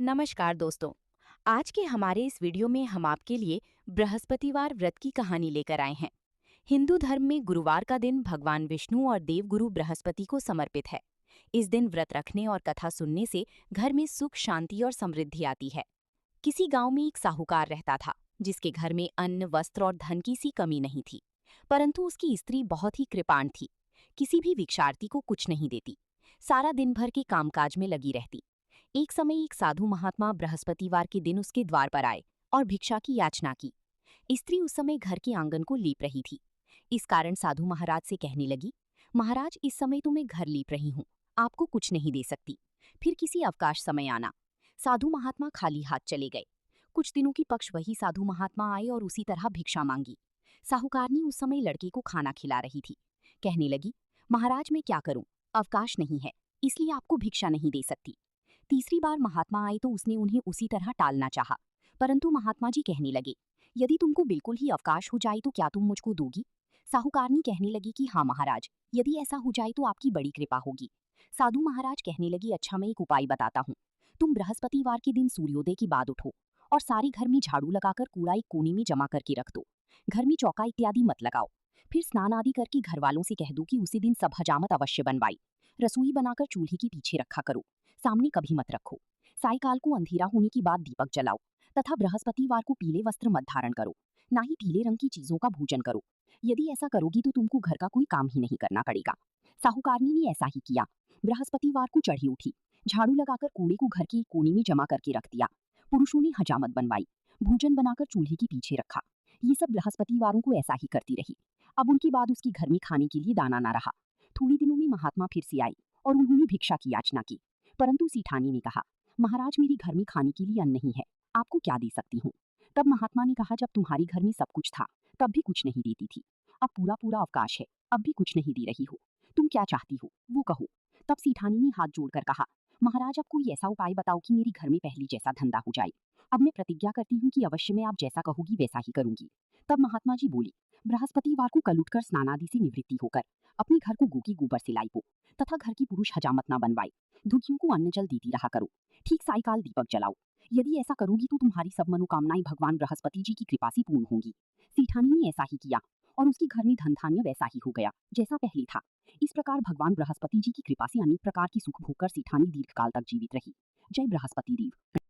नमस्कार दोस्तों। आज के हमारे इस वीडियो में हम आपके लिए बृहस्पतिवार व्रत की कहानी लेकर आए हैं। हिंदू धर्म में गुरुवार का दिन भगवान विष्णु और देवगुरु बृहस्पति को समर्पित है। इस दिन व्रत रखने और कथा सुनने से घर में सुख, शांति और समृद्धि आती है। किसी गांव में एक साहूकार रहता था, जिसके घर में अन्न, वस्त्र और धन की सी कमी नहीं थी। परंतु उसकी स्त्री बहुत ही कृपाण थी। किसी भी भिक्षार्थी को कुछ नहीं देती, सारा दिन भर के कामकाज में लगी रहती। एक समय एक साधु महात्मा बृहस्पतिवार के दिन उसके द्वार पर आए और भिक्षा की याचना की। स्त्री उस समय घर के आंगन को लीप रही थी। इस कारण साधु महाराज से कहने लगी, महाराज, इस समय तो मैं घर लीप रही हूँ, आपको कुछ नहीं दे सकती, फिर किसी अवकाश समय आना। साधु महात्मा खाली हाथ चले गए। कुछ दिनों की पक्ष वही साधु महात्मा आए और उसी तरह भिक्षा मांगी। साहूकारनी उस समय लड़के को खाना खिला रही थी। कहने लगी, महाराज, मैं क्या करूं, अवकाश नहीं है, इसलिए आपको भिक्षा नहीं दे सकती। तीसरी बार महात्मा आए तो उसने उन्हें उसी तरह टालना चाहा, परंतु महात्मा जी कहने लगे, यदि तुमको बिल्कुल ही अवकाश हो जाए तो क्या तुम मुझको दोगी? साहूकारनी कहने लगी कि हाँ महाराज, यदि ऐसा हो जाए तो आपकी बड़ी कृपा होगी। साधु महाराज कहने लगी, अच्छा, मैं एक उपाय बताता हूँ। तुम बृहस्पतिवार के दिन सूर्योदय के बाद उठो और सारे घर में झाड़ू लगाकर कूड़ा एक कोने में जमा करके रख दो। घर में चौका इत्यादि मत लगाओ। फिर स्नान आदि करके घर वालों से कह दो कि उसी दिन सब हजामत अवश्य बनवाई। रसोई बनाकर चूल्हे के पीछे रखा करो, सामने कभी मत रखो। सायकाल को अंधेरा होने के बाद दीपक जलाओ तथा बृहस्पतिवार को पीले वस्त्र मत धारण करो, ना ही पीले रंग की चीजों का भोजन करो। यदि ऐसा करोगी तो तुमको घर का कोई काम ही नहीं करना पड़ेगा। साहूकारनी ने ऐसा ही किया। बृहस्पतिवार को चढ़ी उठी, झाड़ू लगाकर कूड़े को घर के एक कोने में जमा करके रख दिया। पुरुषों ने हजामत बनवाई, भोजन बनाकर चूल्हे के पीछे रखा। ये सब बृहस्पतिवारों को ऐसा ही करती रही। अब उनके बाद उसके घर में खाने के लिए दाना ना रहा। थोड़ी दिनों में महात्मा फिर से आई और उन्होंने भिक्षा की याचना की, परंतु सीठानी ने कहा, महाराज, मेरे घर में खाने के लिए अन्न नहीं है, आपको क्या दे सकती हूँ? तब महात्मा ने कहा, जब तुम्हारे घर में सब कुछ था तब भी कुछ नहीं देती थी, अब पूरा पूरा अवकाश है, अब भी कुछ नहीं दे रही हो, तुम क्या चाहती हो वो कहो। तब सीठानी ने हाथ जोड़कर कहा, महाराज, अब कोई ऐसा उपाय बताओ कि मेरे घर में पहले जैसा धंधा हो जाए। अब मैं प्रतिज्ञा करती हूँ कि अवश्य मैं आप जैसा कहोगी वैसा ही करूंगी। तब महात्मा जी बोली, बृहस्पतिवार को कल उठकर स्नानादि से निवृत्ति होकर अपने घर को गो के गोबर से लाइपो तथा घर की पुरुष हजामत ना बनवाए। दुखियों को अन्न जल देती रहा करो। ठीक सायकाल दीपक जलाओ। यदि ऐसा करोगी तो तुम्हारी सब मनोकामनाएं भगवान बृहस्पति जी की कृपा से पूर्ण होंगी। सेठानी ने ऐसा ही किया और उसके घर में धन धान्य वैसा ही हो गया जैसा पहले था। इस प्रकार भगवान बृहस्पति जी की कृपा से अनेक प्रकार की सुख भोग कर सेठानी दीर्घकाल तक जीवित रही। जय बृहस्पति देव।